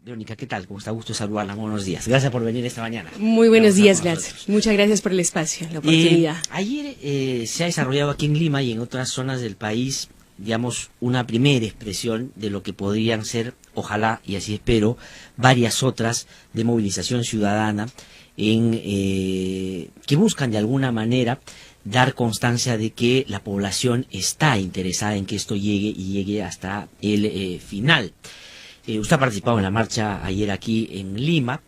Verónica, ¿qué tal? ¿Cómo está? Gusto saludarla. Buenos días. Gracias por venir esta mañana. Muy buenos días, gracias. Muchas gracias por el espacio, la oportunidad. Ayer se ha desarrollado aquí en Lima y en otras zonas del país, digamos, una primera expresión de lo que podrían ser, ojalá, y así espero, varias otras de movilización ciudadana que buscan de alguna manera dar constancia de que la población está interesada en que esto llegue y llegue hasta el final. Usted ha participado en la marcha ayer aquí en Lima.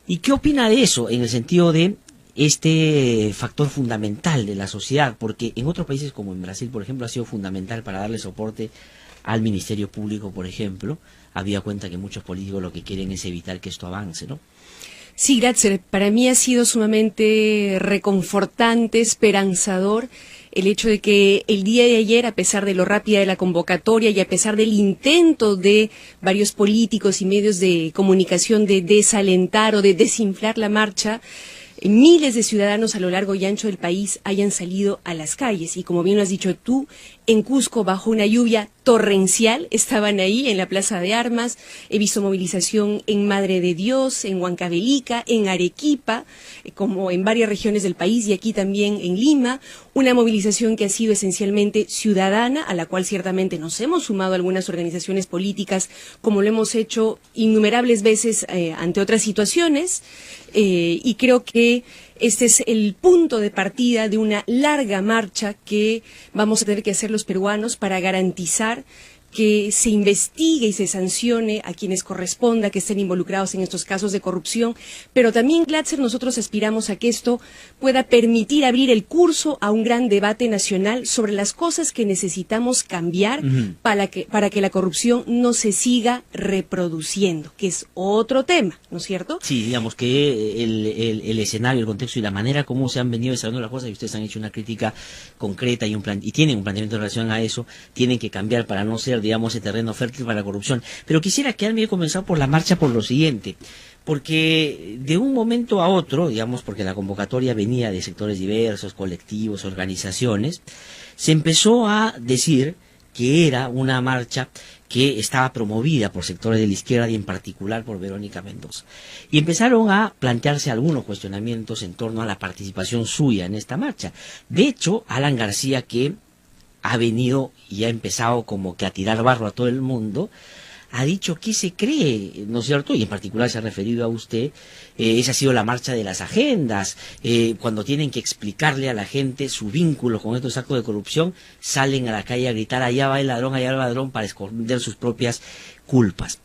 ¿Y qué opina de eso en el sentido de este factor fundamental de la sociedad? Porque en otros países como en Brasil, por ejemplo, ha sido fundamental para darle soporte al Ministerio Público, por ejemplo. Había cuenta que muchos políticos lo que quieren es evitar que esto avance, ¿no? Sí, gracias. Para mí ha sido sumamente reconfortante, esperanzador el hecho de que el día de ayer, a pesar de lo rápida de la convocatoria y a pesar del intento de varios políticos y medios de comunicación de desalentar o de desinflar la marcha, miles de ciudadanos a lo largo y ancho del país hayan salido a las calles. Y como bien lo has dicho tú, en Cusco, bajo una lluvia torrencial, estaban ahí en la Plaza de Armas. He visto movilización en Madre de Dios, en Huancavelica, en Arequipa, como en varias regiones del país y aquí también en Lima. Una movilización que ha sido esencialmente ciudadana, a la cual ciertamente nos hemos sumado algunas organizaciones políticas, como lo hemos hecho innumerables veces ante otras situaciones. Y creo que este es el punto de partida de una larga marcha que vamos a tener que hacer los peruanos para garantizar que se investigue y se sancione a quienes corresponda que estén involucrados en estos casos de corrupción, pero también, Glatzer, nosotros aspiramos a que esto pueda permitir abrir el curso a un gran debate nacional sobre las cosas que necesitamos cambiar para que la corrupción no se siga reproduciendo, que es otro tema, ¿no es cierto? Sí, digamos que el escenario, el contexto y la manera como se han venido desarrollando las cosas, y ustedes han hecho una crítica concreta y tienen un planteamiento en relación a eso, tienen que cambiar para no ser, digamos, el terreno fértil para la corrupción. Pero quisiera quedarme comenzado por la marcha por lo siguiente, porque de un momento a otro, digamos, porque la convocatoria venía de sectores diversos, colectivos, organizaciones, se empezó a decir que era una marcha que estaba promovida por sectores de la izquierda y en particular por Verónica Mendoza. Y empezaron a plantearse algunos cuestionamientos en torno a la participación suya en esta marcha. De hecho, Alan García, que ha venido y ha empezado como que a tirar barro a todo el mundo, ha dicho que se cree, ¿no es cierto? Y en particular se ha referido a usted, esa ha sido la marcha de las agendas, cuando tienen que explicarle a la gente su vínculo con estos actos de corrupción, salen a la calle a gritar, allá va el ladrón, para esconder sus propias culpas.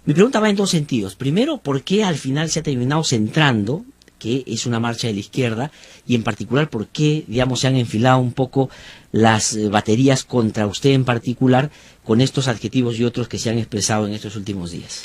Mi pregunta va en dos sentidos. Primero, ¿por qué al final se ha terminado centrando que es una marcha de la izquierda, y en particular por qué, digamos, se han enfilado un poco las baterías contra usted en particular con estos adjetivos y otros que se han expresado en estos últimos días?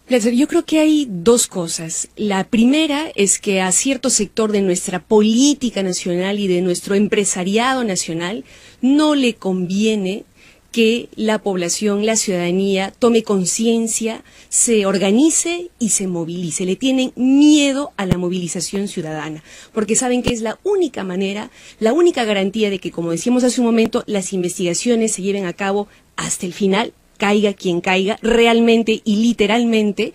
Yo creo que hay dos cosas. La primera es que a cierto sector de nuestra política nacional y de nuestro empresariado nacional no le conviene que la población, la ciudadanía, tome conciencia, se organice y se movilice. Le tienen miedo a la movilización ciudadana, porque saben que es la única manera, la única garantía de que, como decíamos hace un momento, las investigaciones se lleven a cabo hasta el final, caiga quien caiga, realmente y literalmente,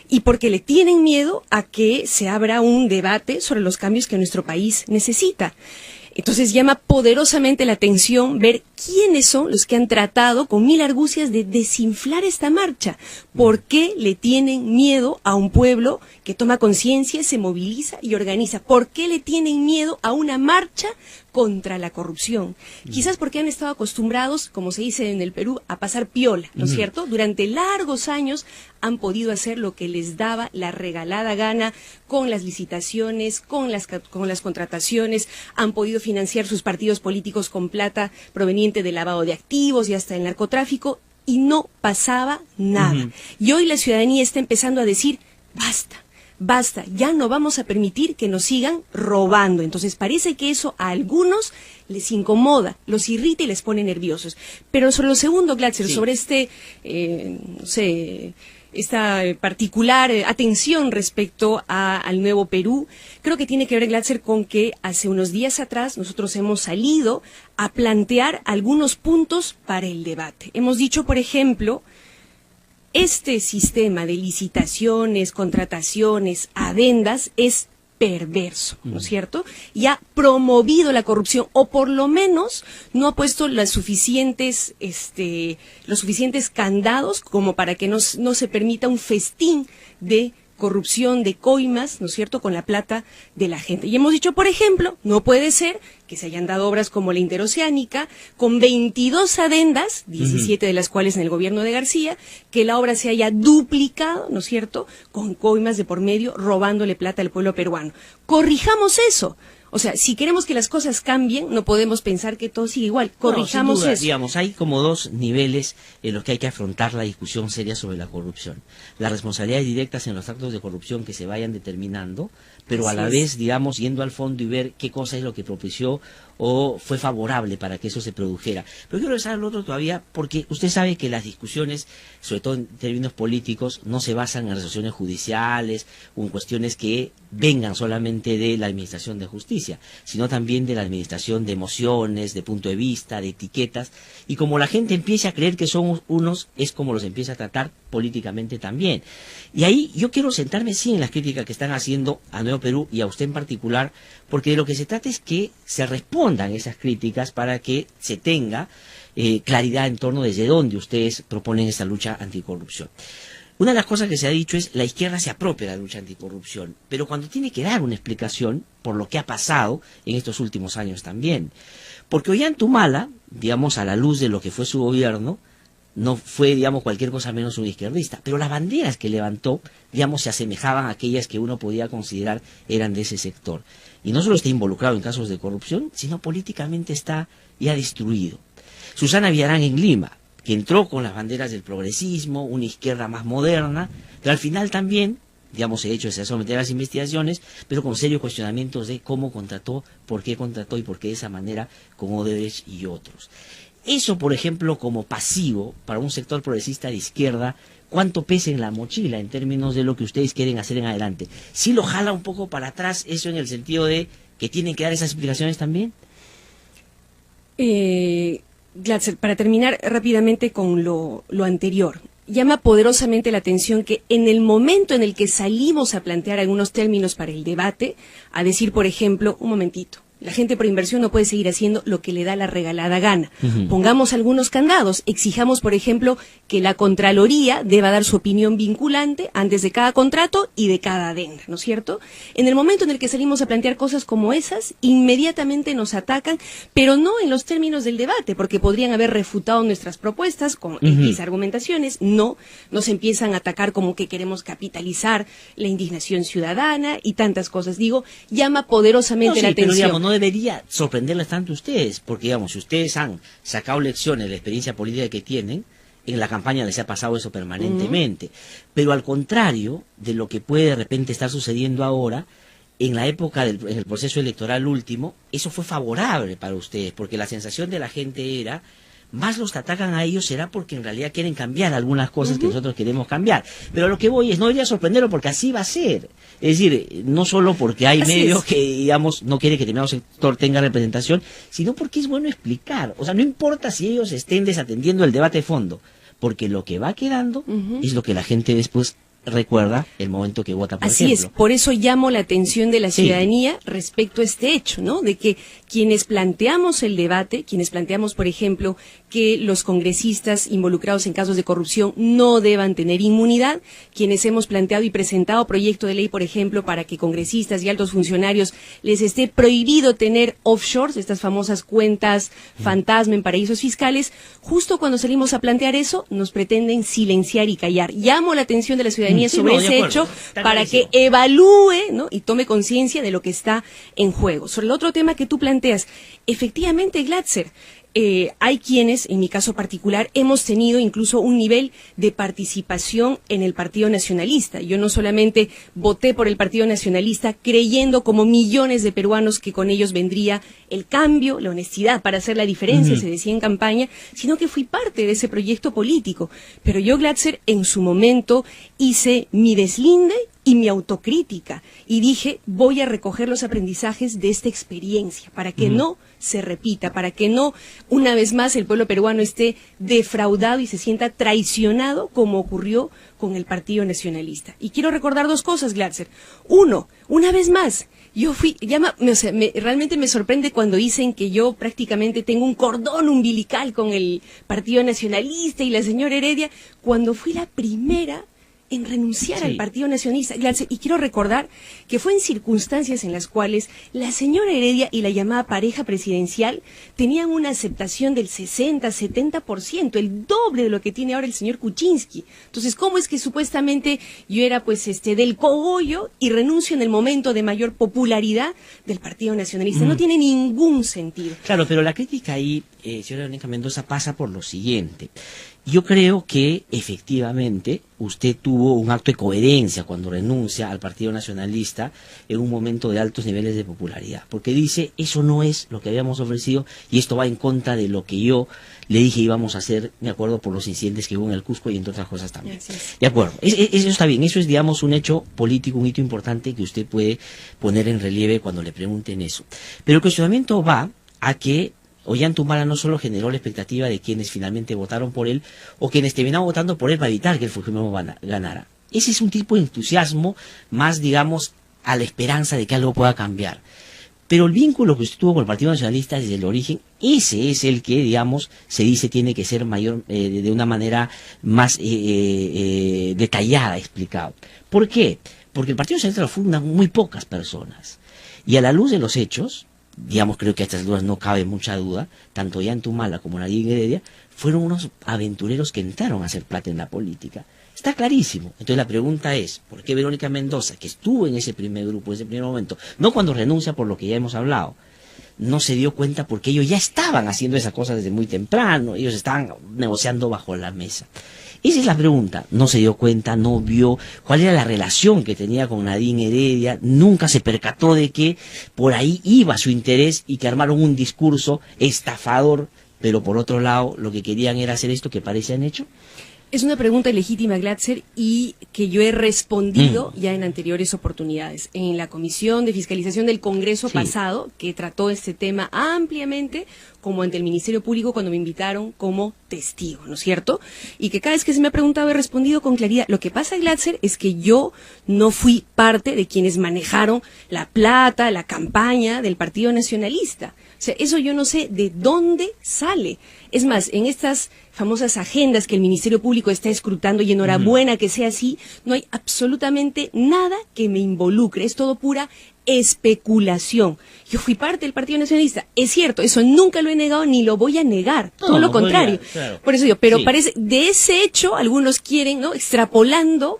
y porque le tienen miedo a que se abra un debate sobre los cambios que nuestro país necesita. Entonces llama poderosamente la atención ver quiénes son los que han tratado con mil argucias de desinflar esta marcha. ¿Por qué le tienen miedo a un pueblo que toma conciencia, se moviliza y organiza? ¿Por qué le tienen miedo a una marcha contra la corrupción? Quizás porque han estado acostumbrados, como se dice en el Perú, a pasar piola, ¿no es cierto? Durante largos años han podido hacer lo que les daba la regalada gana con las licitaciones, con las contrataciones, han podido financiar sus partidos políticos con plata proveniente del lavado de activos y hasta el narcotráfico, y no pasaba nada. Y hoy la ciudadanía está empezando a decir, basta, ya no vamos a permitir que nos sigan robando. Entonces parece que eso a algunos les incomoda, los irrita y les pone nerviosos. Pero sobre lo segundo, Glatzer, sí, sobre esta particular atención respecto al Nuevo Perú, creo que tiene que ver, Glatzer, con que hace unos días atrás nosotros hemos salido a plantear algunos puntos para el debate. Hemos dicho, por ejemplo, este sistema de licitaciones, contrataciones, adendas es perverso, ¿no es cierto? Y ha promovido la corrupción, o por lo menos no ha puesto los suficientes candados como para que no se permita un festín de corrupción, de coimas, ¿no es cierto?, con la plata de la gente. Y hemos dicho, por ejemplo, no puede ser que se hayan dado obras como la Interoceánica, con 22 adendas, 17 de las cuales en el gobierno de García, que la obra se haya duplicado, ¿no es cierto?, con coimas de por medio, robándole plata al pueblo peruano. Corrijamos eso. O sea, si queremos que las cosas cambien, no podemos pensar que todo sigue igual. Corrijamos sin duda, eso. Digamos, hay como dos niveles en los que hay que afrontar la discusión seria sobre la corrupción. Las responsabilidades directas en los actos de corrupción que se vayan determinando, pero a la vez, digamos, yendo al fondo y ver qué cosa es lo que propició o fue favorable para que eso se produjera. Pero quiero regresar al otro todavía, porque usted sabe que las discusiones, sobre todo en términos políticos, no se basan en resoluciones judiciales o en cuestiones que vengan solamente de la administración de justicia, sino también de la administración de emociones, de punto de vista, de etiquetas, y como la gente empieza a creer que son unos, es como los empieza a tratar políticamente también. Y ahí yo quiero sentarme sí en las críticas que están haciendo a Nuevo Perú y a usted en particular, porque de lo que se trata es que se respondan esas críticas para que se tenga claridad en torno desde dónde ustedes proponen esta lucha anticorrupción. Una de las cosas que se ha dicho es la izquierda se apropia de la lucha anticorrupción, pero cuando tiene que dar una explicación por lo que ha pasado en estos últimos años también. Porque Ollantumala, digamos, a la luz de lo que fue su gobierno, no fue, digamos, cualquier cosa menos un izquierdista, pero las banderas que levantó, digamos, se asemejaban a aquellas que uno podía considerar eran de ese sector. Y no solo está involucrado en casos de corrupción, sino políticamente está ya destruido. Susana Villarán en Lima, que entró con las banderas del progresismo, una izquierda más moderna, pero al final también, digamos, el hecho de someter a las investigaciones, pero con serios cuestionamientos de cómo contrató, por qué contrató y por qué de esa manera con Odebrecht y otros. Eso, por ejemplo, como pasivo para un sector progresista de izquierda, ¿cuánto pesa en la mochila en términos de lo que ustedes quieren hacer en adelante? ¿Sí lo jala un poco para atrás eso en el sentido de que tienen que dar esas explicaciones también? Glatzer, para terminar rápidamente con lo anterior, llama poderosamente la atención que en el momento en el que salimos a plantear algunos términos para el debate, a decir, por ejemplo, un momentito, la gente por inversión no puede seguir haciendo lo que le da la regalada gana. Pongamos algunos candados, exijamos, por ejemplo, que la Contraloría deba dar su opinión vinculante antes de cada contrato y de cada adenda, ¿no es cierto? En el momento en el que salimos a plantear cosas como esas, inmediatamente nos atacan, pero no en los términos del debate, porque podrían haber refutado nuestras propuestas con X argumentaciones, no, nos empiezan a atacar como que queremos capitalizar la indignación ciudadana y tantas cosas. Digo, llama poderosamente la atención. Pero, digamos, no debería sorprenderles tanto a ustedes, porque, digamos, si ustedes han sacado lecciones de la experiencia política que tienen, en la campaña les ha pasado eso permanentemente. Pero al contrario de lo que puede de repente estar sucediendo ahora, en la época en el proceso electoral último, eso fue favorable para ustedes, porque la sensación de la gente era, más los atacan a ellos será porque en realidad quieren cambiar algunas cosas que nosotros queremos cambiar. Pero lo que voy es, no debería sorprenderlo porque así va a ser. Es decir, no solo porque hay medios que, digamos, no quiere que determinado sector tenga representación, sino porque es bueno explicar. O sea, no importa si ellos estén desatendiendo el debate de fondo, porque lo que va quedando es lo que la gente después recuerda el momento que vota, por ejemplo. Así es, por eso llamo la atención de la ciudadanía respecto a este hecho, ¿no? De que quienes planteamos el debate, quienes planteamos, por ejemplo, que los congresistas involucrados en casos de corrupción no deban tener inmunidad, quienes hemos planteado y presentado proyecto de ley, por ejemplo, para que congresistas y altos funcionarios les esté prohibido tener offshores, estas famosas cuentas fantasma en paraísos fiscales, justo cuando salimos a plantear eso, nos pretenden silenciar y callar. Llamo la atención de la ciudadanía sobre ese hecho para que evalúe, ¿no?, y tome conciencia de lo que está en juego. Sobre el otro tema que tú planteas, efectivamente, Glatzer, hay quienes, en mi caso particular, hemos tenido incluso un nivel de participación en el Partido Nacionalista. Yo no solamente voté por el Partido Nacionalista creyendo como millones de peruanos que con ellos vendría el cambio, la honestidad para hacer la diferencia, se decía en campaña, sino que fui parte de ese proyecto político. Pero yo, Glatzer, en su momento hice mi deslinde y mi autocrítica. Y dije, voy a recoger los aprendizajes de esta experiencia para que no se repita, para que no, una vez más, el pueblo peruano esté defraudado y se sienta traicionado como ocurrió con el Partido Nacionalista. Y quiero recordar dos cosas, Glatzer. Uno, una vez más, yo fui, realmente me sorprende cuando dicen que yo prácticamente tengo un cordón umbilical con el Partido Nacionalista y la señora Heredia, cuando fui la primera en renunciar al Partido Nacionalista. Y quiero recordar que fue en circunstancias en las cuales la señora Heredia y la llamada pareja presidencial tenían una aceptación del 60-70%, el doble de lo que tiene ahora el señor Kuczynski. Entonces, ¿cómo es que supuestamente yo era del cogollo y renuncio en el momento de mayor popularidad del Partido Nacionalista? No tiene ningún sentido. Claro, pero la crítica ahí, señora Verónica Mendoza, pasa por lo siguiente. Yo creo que efectivamente usted tuvo un acto de coherencia cuando renuncia al Partido Nacionalista en un momento de altos niveles de popularidad, porque dice, eso no es lo que habíamos ofrecido y esto va en contra de lo que yo le dije íbamos a hacer, de acuerdo, por los incidentes que hubo en el Cusco y entre otras cosas también. De acuerdo, eso está bien, eso es, digamos, un hecho político, un hito importante que usted puede poner en relieve cuando le pregunten eso. Pero el cuestionamiento va a que Ollanta no solo generó la expectativa de quienes finalmente votaron por él o quienes terminaron votando por él para evitar que el Fujimori ganara. Ese es un tipo de entusiasmo más, digamos, a la esperanza de que algo pueda cambiar. Pero el vínculo que usted tuvo con el Partido Nacionalista desde el origen, ese es el que, digamos, se dice tiene que ser mayor, de una manera más detallada, explicado. ¿Por qué? Porque el Partido Nacionalista lo fundan muy pocas personas. Y a la luz de los hechos, digamos, creo que a estas dudas no cabe mucha duda, tanto Ollanta como Nadine Heredia fueron unos aventureros que entraron a hacer plata en la política. Está clarísimo. Entonces la pregunta es, ¿por qué Verónica Mendoza, que estuvo en ese primer grupo, en ese primer momento, no cuando renuncia por lo que ya hemos hablado, no se dio cuenta porque ellos ya estaban haciendo esa cosa desde muy temprano, ellos estaban negociando bajo la mesa? Esa es la pregunta. No se dio cuenta, no vio cuál era la relación que tenía con Nadine Heredia, nunca se percató de que por ahí iba su interés y que armaron un discurso estafador, pero por otro lado lo que querían era hacer esto que parece han hecho. Es una pregunta legítima, Glatzer, y que yo he respondido ya en anteriores oportunidades. En la Comisión de Fiscalización del Congreso pasado, que trató este tema ampliamente, como ante el Ministerio Público cuando me invitaron como testigo, ¿no es cierto? Y que cada vez que se me ha preguntado he respondido con claridad. Lo que pasa, Glatzer, es que yo no fui parte de quienes manejaron la plata, la campaña del Partido Nacionalista. O sea, eso yo no sé de dónde sale. Es más, en estas famosas agendas que el Ministerio Público está escrutando, y enhorabuena que sea así, no hay absolutamente nada que me involucre. Es todo pura especulación. Yo fui parte del Partido Nacionalista. Es cierto, eso nunca lo he negado ni lo voy a negar. Todo lo contrario. Claro. Por eso digo, pero parece, de ese hecho, algunos quieren, ¿no?, extrapolando,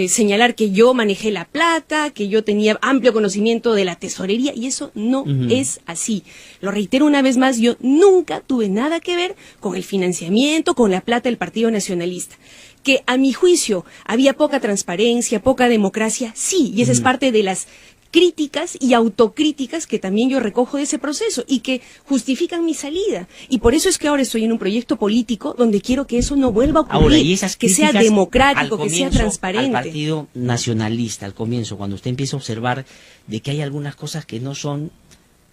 señalar que yo manejé la plata, que yo tenía amplio conocimiento de la tesorería, y eso no es así. Lo reitero una vez más, yo nunca tuve nada que ver con el financiamiento, con la plata del Partido Nacionalista. Que a mi juicio había poca transparencia, poca democracia, sí, y esa es parte de las críticas y autocríticas que también yo recojo de ese proceso y que justifican mi salida. Y por eso es que ahora estoy en un proyecto político donde quiero que eso no vuelva a ocurrir, ahora, y esas que sea democrático, que sea transparente. Al Partido Nacionalista, al comienzo, cuando usted empieza a observar de que hay algunas cosas que no son,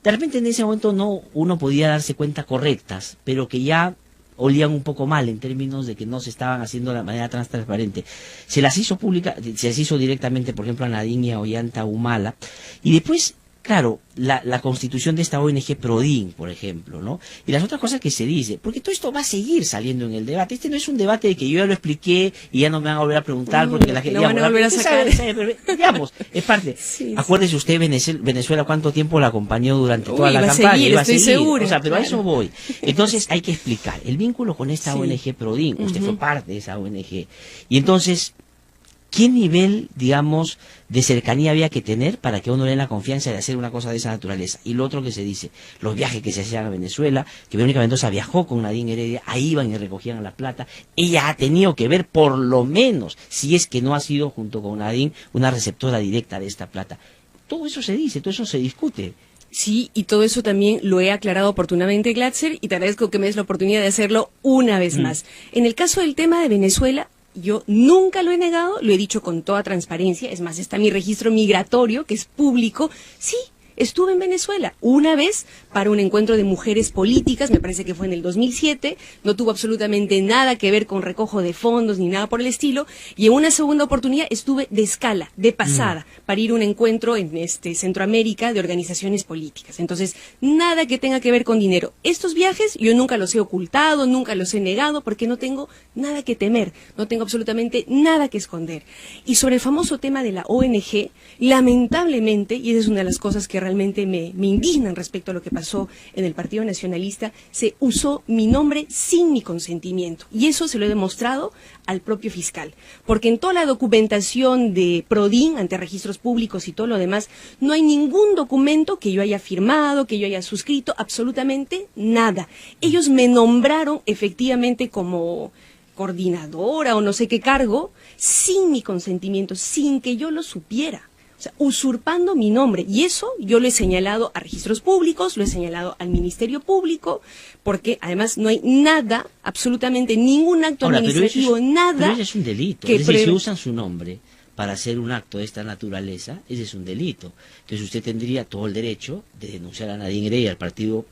de repente en ese momento no uno podía darse cuenta correctas, pero que ya olían un poco mal en términos de que no se estaban haciendo de manera transparente. Se las hizo pública, se las hizo directamente, por ejemplo, a Nadine y a Ollanta Humala, y después, claro, la constitución de esta ONG Prodin, por ejemplo, ¿no? Y las otras cosas que se dice, porque todo esto va a seguir saliendo en el debate. Este no es un debate de que yo ya lo expliqué y ya no me van a volver a preguntar porque la gente... No van a volver a sacar. Digamos, es parte. Sí, acuérdese usted, Venezuela, cuánto tiempo la acompañó durante toda la campaña. Iba a seguir, estoy seguro. O sea, pero a eso voy. Entonces hay que explicar el vínculo con esta ONG Prodin. Usted fue parte de esa ONG. Y entonces, ¿qué nivel, digamos, de cercanía había que tener para que uno le dé la confianza de hacer una cosa de esa naturaleza? Y lo otro que se dice, los viajes que se hacían a Venezuela, que Verónica Mendoza viajó con Nadine Heredia, ahí iban y recogían la plata. Ella ha tenido que ver, por lo menos, si es que no ha sido, junto con Nadine, una receptora directa de esta plata. Todo eso se dice, todo eso se discute. Sí, y todo eso también lo he aclarado oportunamente, Glatzer, y te agradezco que me des la oportunidad de hacerlo una vez más. En el caso del tema de Venezuela, yo nunca lo he negado, lo he dicho con toda transparencia, es más, está mi registro migratorio, que es público. Sí, estuve en Venezuela una vez para un encuentro de mujeres políticas, me parece que fue en el 2007, no tuvo absolutamente nada que ver con recojo de fondos ni nada por el estilo, y en una segunda oportunidad estuve de escala, de pasada, para ir a un encuentro en Centroamérica de organizaciones políticas. Entonces, nada que tenga que ver con dinero. Estos viajes yo nunca los he ocultado, nunca los he negado, porque no tengo nada que temer, no tengo absolutamente nada que esconder. Y sobre el famoso tema de la ONG, lamentablemente, y esa es una de las cosas que realmente me indignan respecto a lo que pasó en el Partido Nacionalista, se usó mi nombre sin mi consentimiento. Y eso se lo he demostrado al propio fiscal. Porque en toda la documentación de PRODIN, ante registros públicos y todo lo demás, no hay ningún documento que yo haya firmado, que yo haya suscrito, absolutamente nada. Ellos me nombraron efectivamente como coordinadora o no sé qué cargo, sin mi consentimiento, sin que yo lo supiera. O sea, usurpando mi nombre. Y eso yo lo he señalado a registros públicos, lo he señalado al Ministerio Público, porque además no hay nada, absolutamente ningún acto administrativo, nada. Pero eso es un delito. Es decir, si usan su nombre para hacer un acto de esta naturaleza, ese es un delito. Entonces usted tendría todo el derecho de denunciar a Nadine Heredia y al partido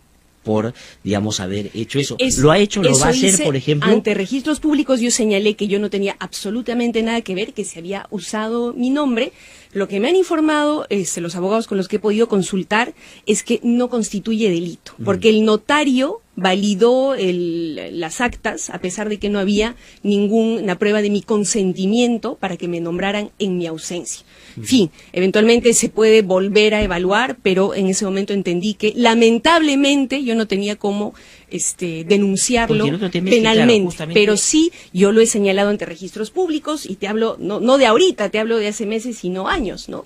por, digamos, haber hecho eso. ¿Lo ha hecho, lo va a hacer, por ejemplo? Ante registros públicos yo señalé que yo no tenía absolutamente nada que ver, que se había usado mi nombre. Lo que me han informado los abogados con los que he podido consultar es que no constituye delito, porque el notario validó las actas a pesar de que no había ninguna prueba de mi consentimiento para que me nombraran en mi ausencia. En fin, eventualmente se puede volver a evaluar, pero en ese momento entendí que lamentablemente yo no tenía cómo denunciarlo penalmente, claro, pero sí yo lo he señalado ante registros públicos y te hablo no de ahorita, te hablo de hace meses sino años, ¿no?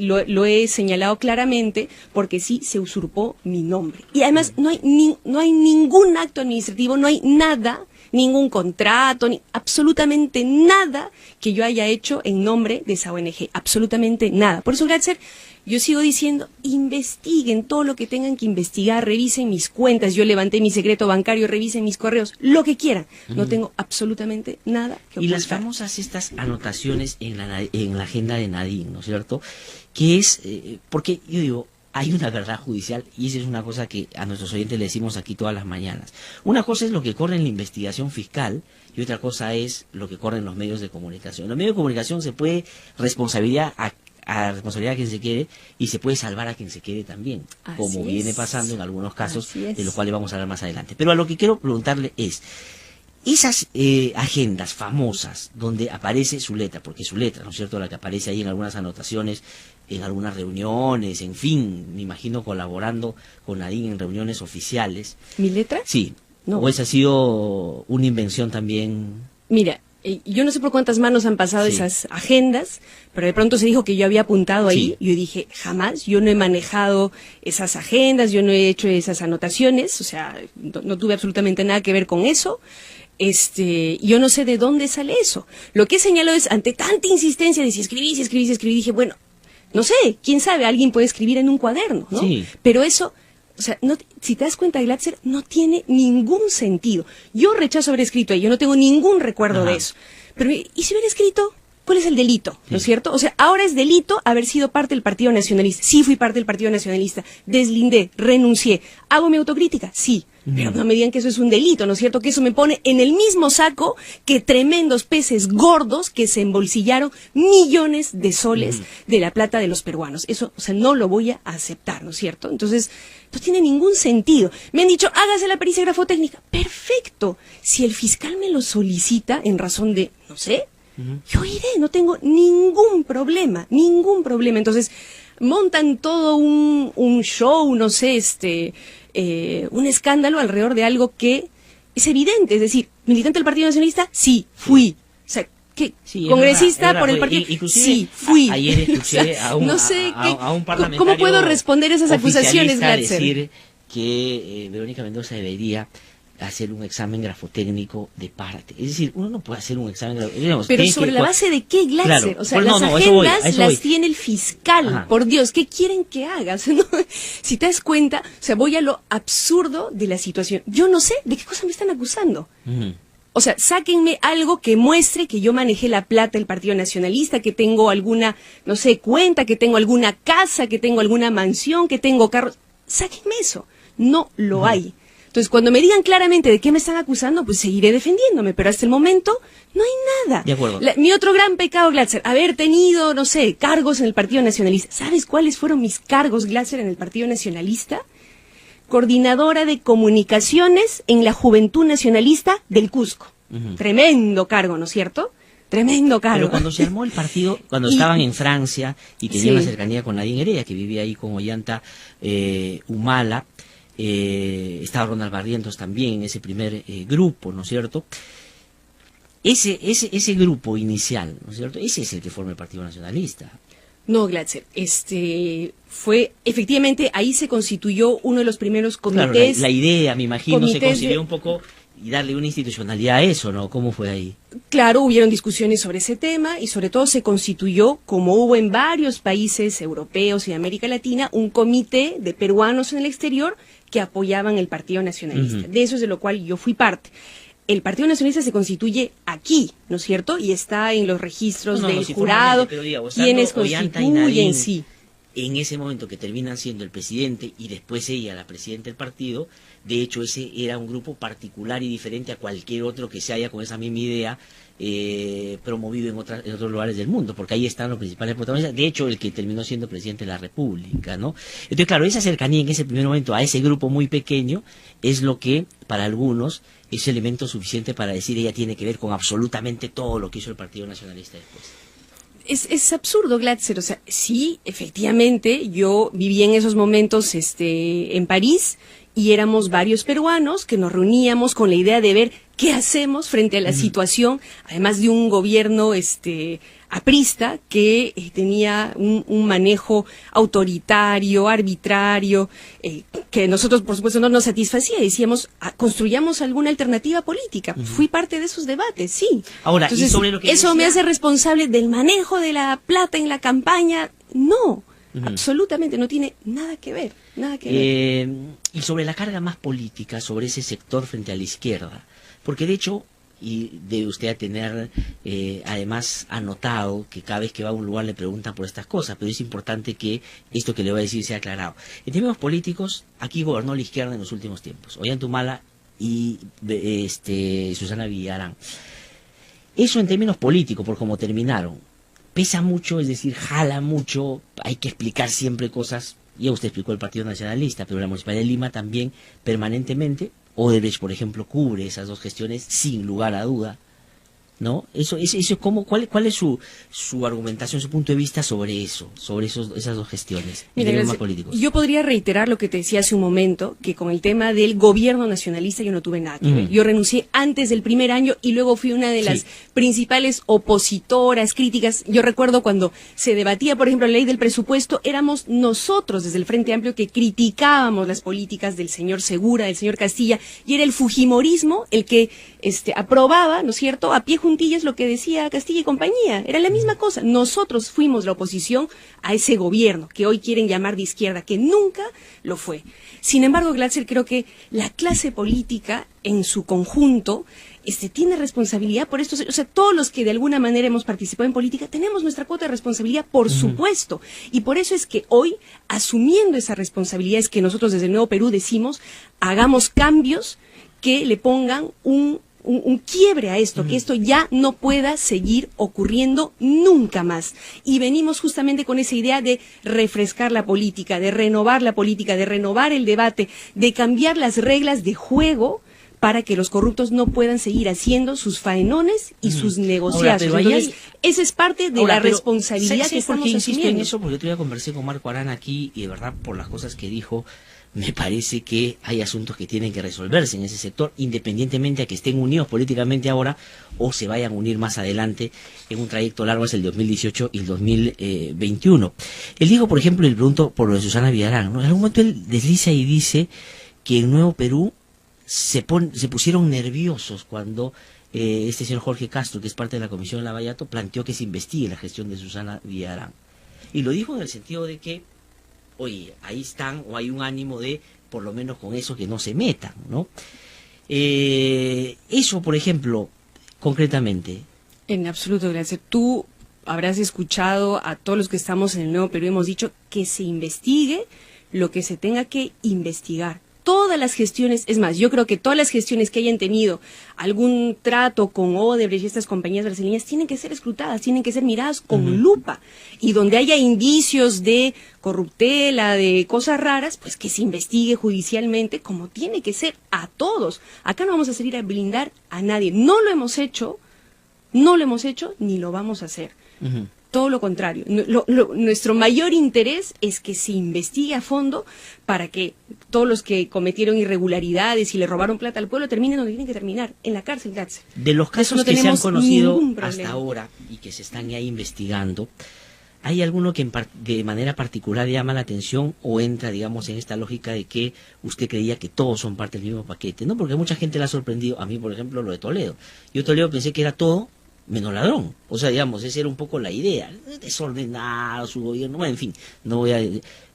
Lo he señalado claramente porque sí se usurpó mi nombre. Y además no hay ningún acto administrativo, no hay nada, ningún contrato, absolutamente nada que yo haya hecho en nombre de esa ONG, absolutamente nada. Por eso, Glatzer, yo sigo diciendo, investiguen todo lo que tengan que investigar, revisen mis cuentas, yo levanté mi secreto bancario, revisen mis correos, lo que quieran. No tengo absolutamente nada que ocultar. Y las famosas estas anotaciones en la agenda de Nadine, ¿no es cierto? Que es, porque yo digo, hay una verdad judicial y esa es una cosa que a nuestros oyentes le decimos aquí todas las mañanas. Una cosa es lo que corre en la investigación fiscal y otra cosa es lo que corre en los medios de comunicación. En los medios de comunicación se puede responsabilidad a responsabilidad a quien se quiere y se puede salvar a quien se quiere también, como viene pasando en algunos casos, de los cuales vamos a hablar más adelante. Pero a lo que quiero preguntarle es, esas agendas famosas donde aparece su letra, porque es su letra, ¿no es cierto?, la que aparece ahí en algunas anotaciones, en algunas reuniones, en fin, me imagino colaborando con Nadine en reuniones oficiales. ¿Mi letra? Sí. No. ¿O esa ha sido una invención también? Mira, yo no sé por cuántas manos han pasado esas agendas, pero de pronto se dijo que yo había apuntado ahí. Yo dije, jamás, yo no he manejado esas agendas, yo no he hecho esas anotaciones, o sea, no tuve absolutamente nada que ver con eso. Yo no sé de dónde sale eso. Lo que he señalado es, ante tanta insistencia de si escribí, dije, bueno, no sé, quién sabe, alguien puede escribir en un cuaderno, ¿no? Sí. Pero eso, o sea, si te das cuenta, Glatzer, no tiene ningún sentido. Yo rechazo haber escrito ahí, yo no tengo ningún recuerdo de eso. Pero, ¿y si hubiera escrito? ¿Cuál es el delito? ¿No es cierto? O sea, ahora es delito haber sido parte del Partido Nacionalista. Sí fui parte del Partido Nacionalista. Deslindé, renuncié. ¿Hago mi autocrítica? Sí. Pero no me digan que eso es un delito, ¿no es cierto? Que eso me pone en el mismo saco que tremendos peces gordos que se embolsillaron millones de soles de la plata de los peruanos. Eso, o sea, no lo voy a aceptar, ¿no es cierto? Entonces, no tiene ningún sentido. Me han dicho, hágase la pericia grafotécnica. Perfecto. Si el fiscal me lo solicita en razón de, no sé, yo iré, no tengo ningún problema. Entonces, montan todo un show, no sé, un escándalo alrededor de algo que es evidente. Es decir, militante del Partido Nacionalista, sí, fui. O sea, ¿qué? Sí, congresista por el partido, sí, fui. Ayer escuché a un parlamentario. ¿Cómo puedo responder esas acusaciones, Glatzer? Decir que Verónica Mendoza debería hacer un examen grafotécnico de parte. Es decir, uno no puede hacer un examen grafotécnico. Pero sobre la base de qué, Glatzer? Claro. O sea, las agendas las tiene el fiscal. Por Dios, ¿qué quieren que haga? O sea, no, si te das cuenta, o sea, voy a lo absurdo de la situación. Yo no sé de qué cosa me están acusando. O sea, sáquenme algo que muestre que yo manejé la plata del Partido Nacionalista, que tengo alguna, no sé, cuenta, que tengo alguna casa, que tengo alguna mansión, que tengo carros. Sáquenme eso. No lo hay. Entonces, cuando me digan claramente de qué me están acusando, pues seguiré defendiéndome, pero hasta el momento no hay nada. De acuerdo. Mi otro gran pecado, Glatzer, haber tenido, no sé, cargos en el Partido Nacionalista. ¿Sabes cuáles fueron mis cargos, Glatzer, en el Partido Nacionalista? Coordinadora de comunicaciones en la Juventud Nacionalista del Cusco. Tremendo cargo, ¿no es cierto? Tremendo cargo. Pero cuando se armó el partido, cuando estaban en Francia y tenían una cercanía con Nadine Heredia, que vivía ahí con Ollanta Humala, estaba Ronald Barrientos también en ese primer grupo, ¿no es cierto? Ese grupo inicial, ¿no es cierto? Ese es el que forma el Partido Nacionalista. No, Glatzer, fue, efectivamente, ahí se constituyó uno de los primeros comités. Claro, la idea, me imagino, se consiguió un poco y darle una institucionalidad a eso, ¿no? ¿Cómo fue ahí? Claro, hubieron discusiones sobre ese tema y sobre todo se constituyó, como hubo en varios países europeos y de América Latina, un comité de peruanos en el exterior que apoyaban el Partido Nacionalista. De eso es de lo cual yo fui parte. El Partido Nacionalista se constituye aquí, ¿no es cierto? Y está en los registros del jurado, quienes constituyen, sí. En ese momento que terminan siendo el presidente y después ella la presidenta del partido, de hecho ese era un grupo particular y diferente a cualquier otro que se haya con esa misma idea promovido en otros lugares del mundo, porque ahí están los principales protagonistas, de hecho el que terminó siendo presidente de la República, ¿no? Entonces claro, esa cercanía en ese primer momento a ese grupo muy pequeño es lo que para algunos es elemento suficiente para decir ella tiene que ver con absolutamente todo lo que hizo el Partido Nacionalista después. Es absurdo, Glatzer, o sea, sí, efectivamente, yo viví en esos momentos en París y éramos varios peruanos que nos reuníamos con la idea de ver qué hacemos frente a la situación, además de un gobierno aprista que tenía un manejo autoritario, arbitrario, que nosotros por supuesto no nos satisfacía. Decíamos, construyamos alguna alternativa política. Fui parte de esos debates, sí. Ahora, entonces, y sobre lo que eso decía... me hace responsable del manejo de la plata en la campaña. No, absolutamente no tiene nada que ver, nada que ver. Y sobre la carga más política, sobre ese sector frente a la izquierda, porque de hecho, y debe usted tener además anotado que cada vez que va a un lugar le preguntan por estas cosas, pero es importante que esto que le voy a decir sea aclarado. En términos políticos, aquí gobernó la izquierda en los últimos tiempos, Ollanta Humala y Susana Villarán. Eso en términos políticos, por cómo terminaron, pesa mucho, es decir, jala mucho, hay que explicar siempre cosas. Ya usted explicó el Partido Nacionalista, pero la Municipalidad de Lima también permanentemente. Odebrecht, por ejemplo, cubre esas dos gestiones sin lugar a duda, ¿no? Eso ¿cómo, cuál es su argumentación, su punto de vista sobre eso, sobre esas dos gestiones en términos políticos? Yo podría reiterar lo que te decía hace un momento, que con el tema del gobierno nacionalista yo no tuve nada que ver. Yo renuncié antes del primer año y luego fui una de las principales opositoras, críticas. Yo recuerdo cuando se debatía, por ejemplo, la ley del presupuesto, éramos nosotros desde el Frente Amplio que criticábamos las políticas del señor Segura, del señor Castilla, y era el fujimorismo el que aprobaba, ¿no es cierto?, a pie juntillas lo que decía Castilla y compañía. Era la misma cosa. Nosotros fuimos la oposición a ese gobierno que hoy quieren llamar de izquierda, que nunca lo fue. Sin embargo, Glatzer, creo que la clase política en su conjunto tiene responsabilidad por esto. O sea, todos los que de alguna manera hemos participado en política tenemos nuestra cuota de responsabilidad, por supuesto. Y por eso es que hoy, asumiendo esa responsabilidad, es que nosotros desde el Nuevo Perú decimos, hagamos cambios que le pongan un quiebre a esto, que esto ya no pueda seguir ocurriendo nunca más. Y venimos justamente con esa idea de refrescar la política, de renovar la política, de renovar el debate, de cambiar las reglas de juego para que los corruptos no puedan seguir haciendo sus faenones y sus negociados. Entonces, esa es parte de la responsabilidad que estamos asumiendo. Insisto en eso, porque yo todavía conversé con Marco Arana aquí y de verdad por las cosas que dijo, me parece que hay asuntos que tienen que resolverse en ese sector, independientemente a que estén unidos políticamente ahora o se vayan a unir más adelante en un trayecto largo, es el 2018 y el 2021. Él dijo, por ejemplo, le pregunto por lo de Susana Villarán, ¿no? En algún momento él desliza y dice que en Nuevo Perú se pusieron nerviosos cuando este señor Jorge Castro, que es parte de la Comisión de Lavallato, planteó que se investigue la gestión de Susana Villarán. Y lo dijo en el sentido de que oye, ahí están, o hay un ánimo de, por lo menos con eso, que no se metan, ¿no? Eso, por ejemplo, concretamente. En absoluto, gracias. Tú habrás escuchado a todos los que estamos en el Nuevo Perú, hemos dicho que se investigue lo que se tenga que investigar. Todas las gestiones, es más, yo creo que todas las gestiones que hayan tenido algún trato con Odebrecht y estas compañías brasileñas tienen que ser escrutadas, tienen que ser miradas con lupa. Y donde haya indicios de corruptela, de cosas raras, pues que se investigue judicialmente como tiene que ser a todos. Acá no vamos a salir a blindar a nadie. No lo hemos hecho, ni lo vamos a hacer. Todo lo contrario. Nuestro mayor interés es que se investigue a fondo para que todos los que cometieron irregularidades y le robaron plata al pueblo terminen donde tienen que terminar, en la cárcel. De los casos que se han conocido hasta ahora y que se están ya investigando, ¿hay alguno que de manera particular llama la atención o entra, digamos, en esta lógica de que usted creía que todos son parte del mismo paquete? No, porque mucha gente le ha sorprendido. A mí, por ejemplo, lo de Toledo. Yo Toledo pensé que era todo menos ladrón. O sea, digamos, esa era un poco la idea. Desordenado su gobierno, bueno, en fin, no voy a...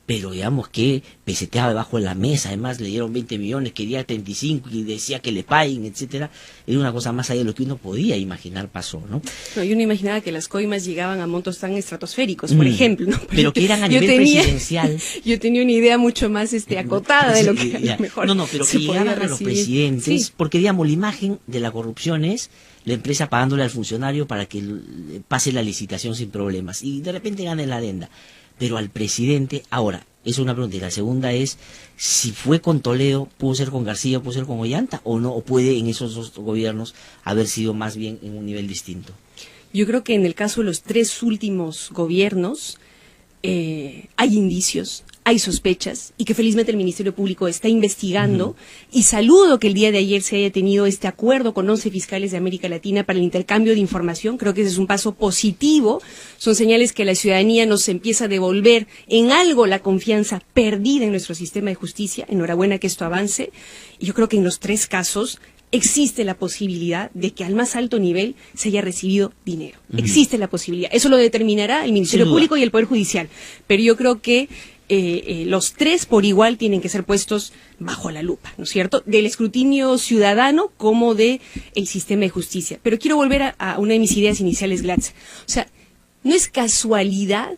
Pero digamos que peseteaba debajo de la mesa, además le dieron 20 millones, quería 35 y decía que le paguen, etcétera. Era una cosa más allá de lo que uno podía imaginar pasó, ¿no? No, yo no imaginaba que las coimas llegaban a montos tan estratosféricos, por ejemplo, ¿no? Pero que eran a nivel presidencial. Yo tenía una idea mucho más acotada de lo que a lo mejor No, pero que llegaban a los presidentes, porque digamos, la imagen de la corrupción es la empresa pagándole al funcionario para que pase la licitación sin problemas y de repente gane la adenda. Pero al presidente, ahora, es una pregunta. Y la segunda es, si fue con Toledo, ¿pudo ser con García, pudo ser con Ollanta o no? ¿O puede en esos dos gobiernos haber sido más bien en un nivel distinto? Yo creo que en el caso de los 3 últimos gobiernos hay indicios, hay sospechas y que felizmente el Ministerio Público está investigando y saludo que el día de ayer se haya tenido este acuerdo con 11 fiscales de América Latina para el intercambio de información. Creo que ese es un paso positivo, son señales que la ciudadanía nos empieza a devolver en algo la confianza perdida en nuestro sistema de justicia. Enhorabuena que esto avance y yo creo que en los 3 casos existe la posibilidad de que al más alto nivel se haya recibido dinero. Existe la posibilidad. Eso lo determinará el Ministerio Público y el Poder Judicial. Pero yo creo que los 3 por igual tienen que ser puestos bajo la lupa, ¿no es cierto? Del escrutinio ciudadano como de el sistema de justicia. Pero quiero volver a una de mis ideas iniciales, Glatz. O sea, no es casualidad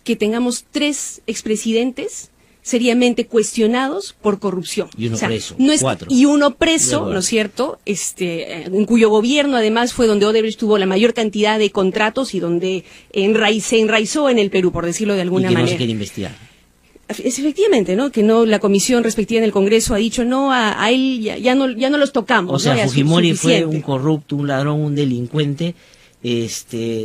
que tengamos 3 expresidentes seriamente cuestionados por corrupción. Y uno preso, no es, 4. Y uno preso, ¿no es cierto? En cuyo gobierno además fue donde Odebrecht tuvo la mayor cantidad de contratos y donde se enraizó en el Perú, por decirlo de alguna manera. Y que no se quiere investigar. Es efectivamente, ¿no? Que no la comisión respectiva en el Congreso ha dicho no a él ya no los tocamos. O sea, ¿no? Fujimori fue un corrupto, un ladrón, un delincuente,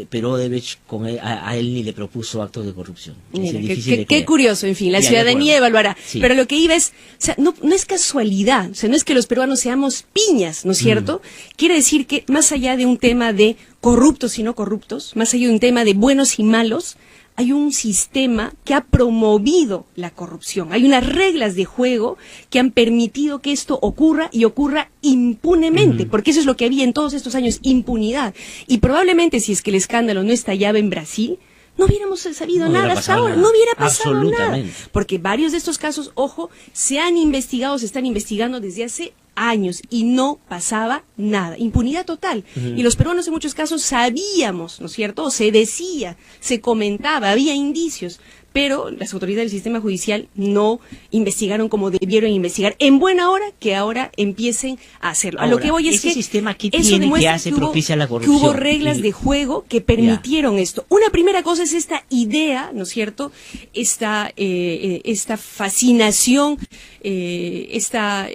pero Odebrecht a él ni le propuso actos de corrupción. Mira, qué curioso, en fin, la ciudadanía evaluará. Sí. Pero lo que iba es, o sea, no es casualidad, o sea, no es que los peruanos seamos piñas, ¿no es cierto? Quiere decir que más allá de un tema de corruptos y no corruptos, más allá de un tema de buenos y malos, hay un sistema que ha promovido la corrupción. Hay unas reglas de juego que han permitido que esto ocurra y ocurra impunemente, porque eso es lo que había en todos estos años, impunidad. Y probablemente si es que el escándalo no estallaba en Brasil, no hubiéramos sabido nada hasta ahora, no hubiera pasado nada. Porque varios de estos casos, ojo, se han investigado, se están investigando desde hace años y no pasaba nada, impunidad total. Y los peruanos en muchos casos sabíamos, ¿no es cierto? Se decía, se comentaba, había indicios, pero las autoridades del sistema judicial no investigaron como debieron investigar. En buena hora que ahora empiecen a hacerlo. Ahora, a lo que voy es ese que sistema que tiene que hace propicia la corrupción. Que hubo reglas de juego que permitieron esto. Una primera cosa es esta idea, ¿no es cierto? Esta fascinación, esta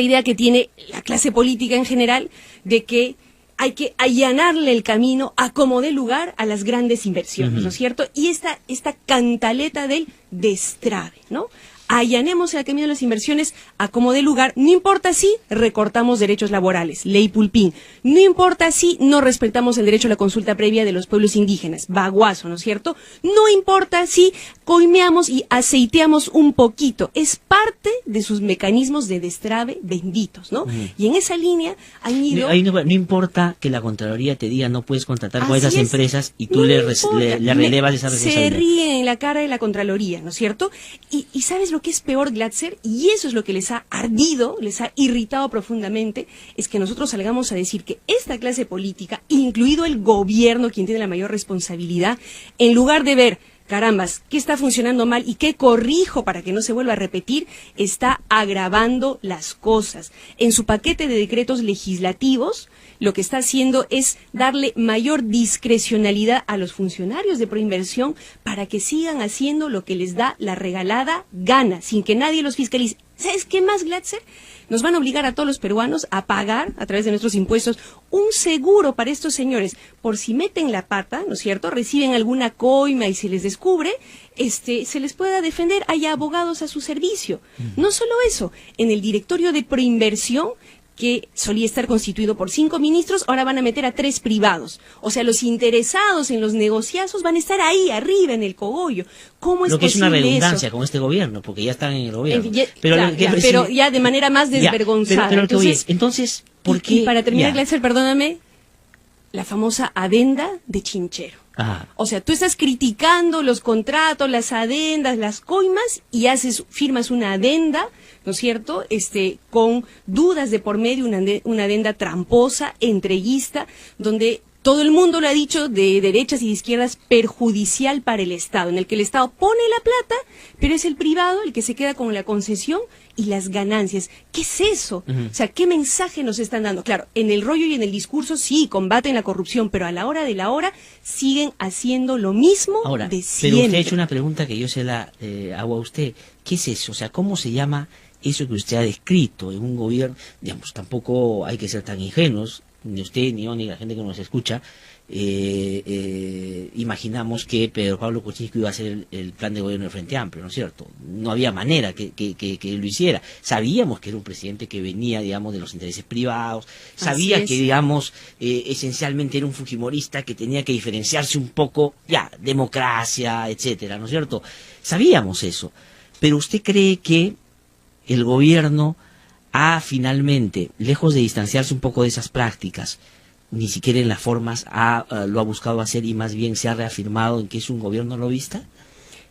idea que tiene la clase política en general de que hay que allanarle el camino a como dé lugar a las grandes inversiones, ¿no es cierto? Y esta cantaleta del destrave, ¿no? Allanemos el camino de las inversiones a como dé lugar, no importa si recortamos derechos laborales, ley Pulpín, no importa si no respetamos el derecho a la consulta previa de los pueblos indígenas, baguazo, ¿no es cierto? No importa si coimeamos y aceiteamos un poquito, es parte de sus mecanismos de destrave benditos, ¿no? Y en esa línea han ido... No importa que la Contraloría te diga no puedes contratar con esas empresas y tú le relevas esa responsabilidad. Se ríen en la cara de la Contraloría, ¿no es cierto? Y ¿sabes lo lo que es peor, Glatzer, y eso es lo que les ha ardido, les ha irritado profundamente, es que nosotros salgamos a decir que esta clase política, incluido el gobierno, quien tiene la mayor responsabilidad, en lugar de ver, carambas, ¿qué está funcionando mal y qué corrijo para que no se vuelva a repetir? Está agravando las cosas. En su paquete de decretos legislativos, lo que está haciendo es darle mayor discrecionalidad a los funcionarios de Proinversión para que sigan haciendo lo que les da la regalada gana, sin que nadie los fiscalice. ¿Sabes qué más, Glatzer? Nos van a obligar a todos los peruanos a pagar, a través de nuestros impuestos, un seguro para estos señores. Por si meten la pata, ¿no es cierto?, reciben alguna coima y se les descubre, se les pueda defender, haya abogados a su servicio. No solo eso, en el directorio de Proinversión, que solía estar constituido por 5 ministros, ahora van a meter a 3 privados. O sea, los interesados en los negociazos van a estar ahí, arriba, en el cogollo. ¿Cómo es posible eso? Lo que es una redundancia con este gobierno, porque ya están en el gobierno. Pero ya de manera más desvergonzada. Entonces, ¿por qué? Y para terminar, Glatzer, perdóname, la famosa adenda de Chinchero. Ajá. O sea, tú estás criticando los contratos, las adendas, las coimas, y firmas una adenda, ¿no es cierto?, con dudas de por medio, una adenda tramposa, entreguista, donde todo el mundo lo ha dicho, de derechas y de izquierdas, perjudicial para el Estado, en el que el Estado pone la plata, pero es el privado el que se queda con la concesión y las ganancias. ¿Qué es eso? O sea, ¿qué mensaje nos están dando? Claro, en el rollo y en el discurso sí, combaten la corrupción, pero a la hora de la hora siguen haciendo lo mismo de siempre. Pero usted ha hecho una pregunta que yo se la hago a usted. ¿Qué es eso? O sea, ¿cómo se llama eso que usted ha descrito en un gobierno? Digamos, tampoco hay que ser tan ingenuos, ni usted, ni yo, ni la gente que nos escucha, imaginamos que Pedro Pablo Kuczynski iba a hacer el plan de gobierno del Frente Amplio, ¿no es cierto? No había manera que lo hiciera. Sabíamos que era un presidente que venía, digamos, de los intereses privados, sabía que, digamos, esencialmente era un fujimorista que tenía que diferenciarse un poco, democracia, etcétera, ¿no es cierto? Sabíamos eso. Pero ¿usted cree que el gobierno finalmente, lejos de distanciarse un poco de esas prácticas, ni siquiera en las formas lo ha buscado hacer y más bien se ha reafirmado en que es un gobierno lobista?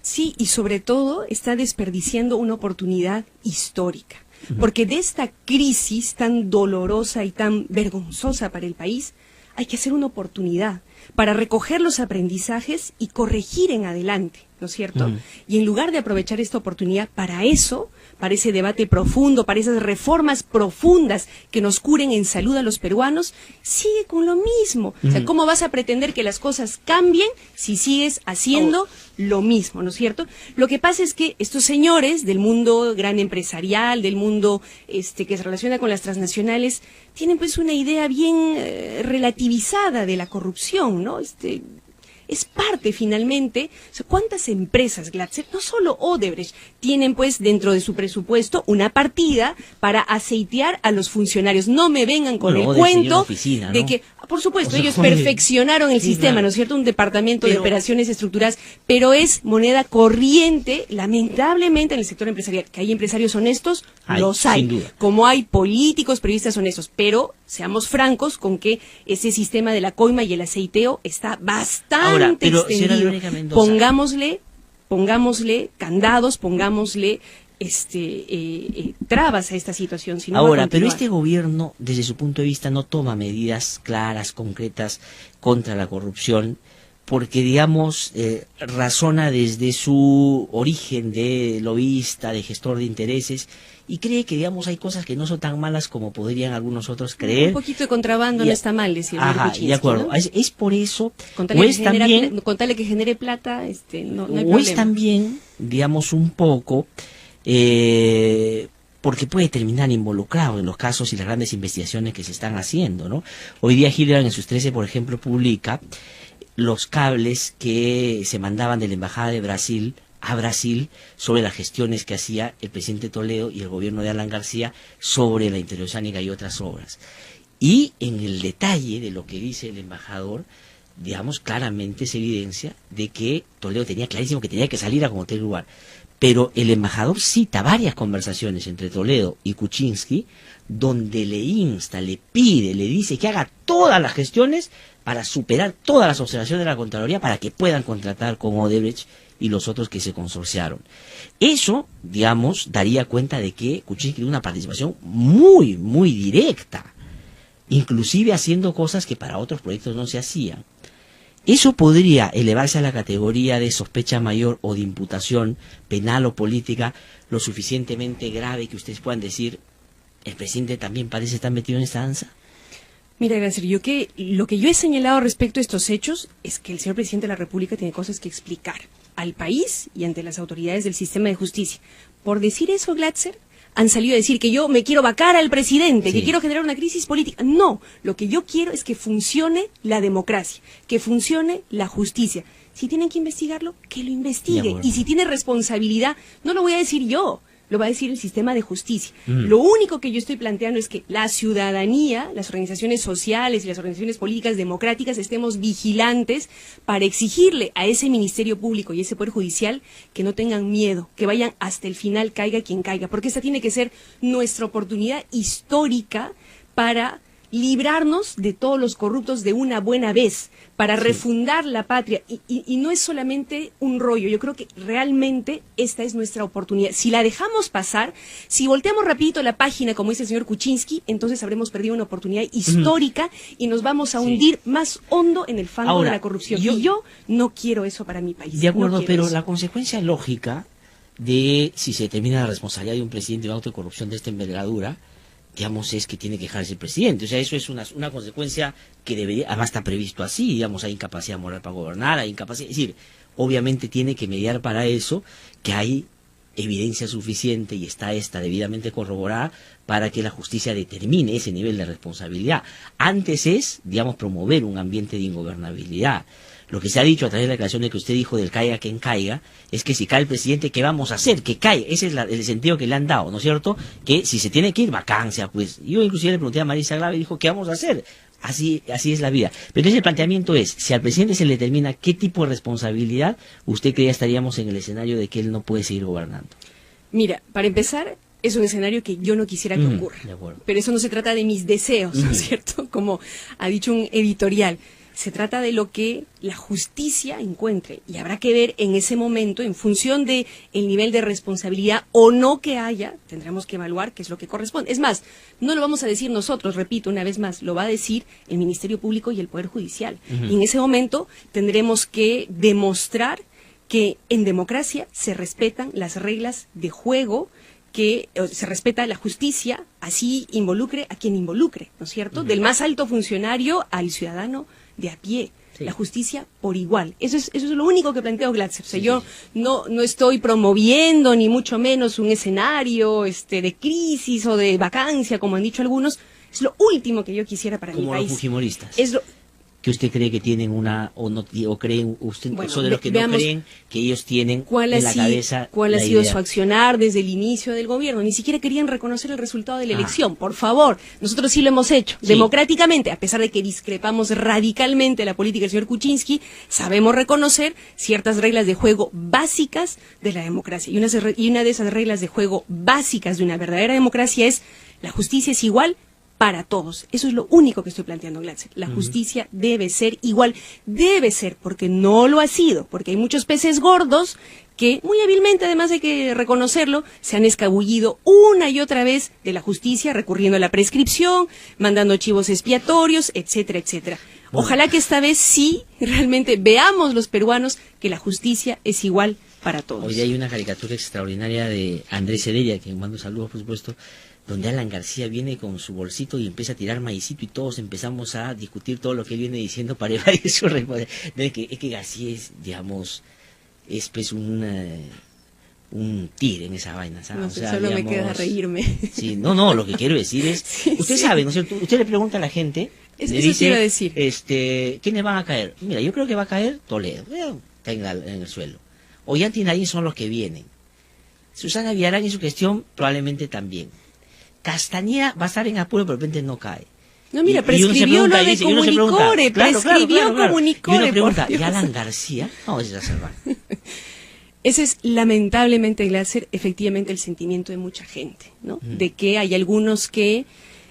Sí, y sobre todo está desperdiciando una oportunidad histórica, porque de esta crisis tan dolorosa y tan vergonzosa para el país, hay que hacer una oportunidad para recoger los aprendizajes y corregir en adelante, ¿no es cierto? Y en lugar de aprovechar esta oportunidad para eso, para ese debate profundo, para esas reformas profundas que nos curen en salud a los peruanos, sigue con lo mismo. O sea, ¿cómo vas a pretender que las cosas cambien si sigues haciendo lo mismo, ¿no es cierto? Lo que pasa es que estos señores del mundo gran empresarial, del mundo que se relaciona con las transnacionales, tienen pues una idea bien relativizada de la corrupción, ¿no? Es parte finalmente. O sea, ¿cuántas empresas, Glatzer, no solo Odebrecht, tienen pues dentro de su presupuesto una partida para aceitear a los funcionarios? No me vengan con el cuento oficina, ¿no? de que, por supuesto, ellos perfeccionaron el sistema, claro, ¿no es cierto? Un departamento de operaciones estructuradas, pero es moneda corriente, lamentablemente, en el sector empresarial. Que hay empresarios honestos, los hay. Sin duda. Como hay políticos, periodistas honestos, pero seamos francos con que ese sistema de la coima y el aceiteo está bastante extendido. Pongámosle candados, pongámosle trabas a esta situación. Si no ahora, pero este gobierno, desde su punto de vista, no toma medidas claras, concretas contra la corrupción, porque, digamos, razona desde su origen de lobista, de gestor de intereses, y cree que, digamos, hay cosas que no son tan malas como podrían algunos otros creer. Un poquito de contrabando no está mal, decía Kuczynski, de acuerdo. ¿No? Es por eso, con tal que genere plata, no hay problema. O es también, digamos, un poco, porque puede terminar involucrado en los casos y las grandes investigaciones que se están haciendo, ¿no? Hoy día Hildebrand en sus 13, por ejemplo, publica los cables que se mandaban de la Embajada de Brasil a Brasil sobre las gestiones que hacía el presidente Toledo y el gobierno de Alan García sobre la interoceánica y otras obras. Y en el detalle de lo que dice el embajador, digamos, claramente se evidencia de que Toledo tenía clarísimo que tenía que salir a cualquier lugar. Pero el embajador cita varias conversaciones entre Toledo y Kuczynski, donde le insta, le pide, le dice que haga todas las gestiones para superar todas las observaciones de la Contraloría para que puedan contratar con Odebrecht y los otros que se consorciaron. Eso, digamos, daría cuenta de que Kuczynski tiene una participación muy, muy directa, inclusive haciendo cosas que para otros proyectos no se hacían. Eso podría elevarse a la categoría de sospecha mayor o de imputación penal o política lo suficientemente grave que ustedes puedan decir, ¿el presidente también parece estar metido en esta danza? Mira, Grancer, lo que yo he señalado respecto a estos hechos es que el señor presidente de la República tiene cosas que explicar al país y ante las autoridades del sistema de justicia. Por decir eso, Glatzer, han salido a decir que yo me quiero vacar al presidente, que quiero generar una crisis política. No, lo que yo quiero es que funcione la democracia, que funcione la justicia. Si tienen que investigarlo, que lo investigue. Y si tiene responsabilidad, no lo voy a decir yo, lo va a decir el sistema de justicia. Lo único que yo estoy planteando es que la ciudadanía, las organizaciones sociales y las organizaciones políticas democráticas estemos vigilantes para exigirle a ese Ministerio Público y ese Poder Judicial que no tengan miedo, que vayan hasta el final, caiga quien caiga, porque esta tiene que ser nuestra oportunidad histórica para librarnos de todos los corruptos de una buena vez, para refundar la patria. Y no es solamente un rollo, yo creo que realmente esta es nuestra oportunidad. Si la dejamos pasar, si volteamos rapidito la página, como dice el señor Kuczynski, entonces habremos perdido una oportunidad histórica y nos vamos a hundir más hondo en el fango de la corrupción. Y yo no quiero eso para mi país. De acuerdo, pero eso. La consecuencia lógica de si se determina la responsabilidad de un presidente de un acto de corrupción de esta envergadura, digamos, es que tiene que dejarse el presidente. O sea, eso es una consecuencia que debería, además está previsto así, digamos, hay incapacidad moral para gobernar, hay incapacidad, es decir, obviamente tiene que mediar para eso, que hay evidencia suficiente y está esta debidamente corroborada para que la justicia determine ese nivel de responsabilidad. Antes es, digamos, promover un ambiente de ingobernabilidad. Lo que se ha dicho a través de la declaración de que usted dijo del caiga quien caiga, es que si cae el presidente, ¿qué vamos a hacer? Que caiga. Ese es el sentido que le han dado, ¿no es cierto? Que si se tiene que ir, vacancia, pues. Yo inclusive le pregunté a Marisa Glave y dijo, ¿qué vamos a hacer? Así es la vida. Pero entonces el planteamiento es, si al presidente se le determina qué tipo de responsabilidad, ¿usted cree que ya estaríamos en el escenario de que él no puede seguir gobernando? Mira, para empezar, es un escenario que yo no quisiera que ocurra. Pero eso no se trata de mis deseos, ¿no es cierto? Como ha dicho un editorial. Se trata de lo que la justicia encuentre y habrá que ver en ese momento, en función de el nivel de responsabilidad o no que haya, tendremos que evaluar qué es lo que corresponde. Es más, no lo vamos a decir nosotros, repito una vez más, lo va a decir el Ministerio Público y el Poder Judicial. Y en ese momento tendremos que demostrar que en democracia se respetan las reglas de juego, que se respeta la justicia, así involucre a quien involucre, ¿no es cierto? Del más alto funcionario al ciudadano de a pie. La justicia por igual. Eso es lo único que planteo, Glatzer. O sea, yo no estoy promoviendo ni mucho menos un escenario de crisis o de vacancia, como han dicho algunos. Es lo último que yo quisiera para mi país. Como los fujimoristas. ¿Que usted cree que tienen o creen usted, son de los que no creen que ellos tienen en la cabeza cuál ha sido su accionar desde el inicio del gobierno? Ni siquiera querían reconocer el resultado de la elección. Por favor, nosotros sí lo hemos hecho democráticamente, a pesar de que discrepamos radicalmente de la política del señor Kuczynski, sabemos reconocer ciertas reglas de juego básicas de la democracia. Y una de esas reglas de juego básicas de una verdadera democracia es la justicia es igual para todos. Eso es lo único que estoy planteando, Glatzer. La justicia debe ser igual. Debe ser, porque no lo ha sido, porque hay muchos peces gordos que, muy hábilmente, además hay que reconocerlo, se han escabullido una y otra vez de la justicia, recurriendo a la prescripción, mandando chivos expiatorios, etcétera, etcétera. Ojalá que esta vez sí, realmente, veamos los peruanos que la justicia es igual para todos. Hoy hay una caricatura extraordinaria de Andrés Heredia, que mando saludos, por supuesto, donde Alan García viene con su bolsito y empieza a tirar maicito y todos empezamos a discutir todo lo que él viene diciendo para evadir su responsabilidad. Es que García es, digamos, es pues un tigre en esa vaina, ¿sabes? No sé, solo digamos, me queda reírme. Sí, no, lo que quiero decir es, usted sabe, ¿no es cierto? Usted le pregunta a la gente, le dice, iba a decir. ¿Quiénes van a caer? Mira, yo creo que va a caer Toledo, está en el suelo. Ollanta y Nariño son los que vienen. Susana Villarán y su gestión probablemente también. Castañeda va a estar en apuro, pero de repente no cae. No, mira, prescribió lo de Comunicore, prescribió Comunicore. Y uno pregunta, ¿y Alan García? No, ese es a salvar. Ese es lamentablemente, Glatzer, efectivamente el sentimiento de mucha gente, ¿no? De que hay algunos que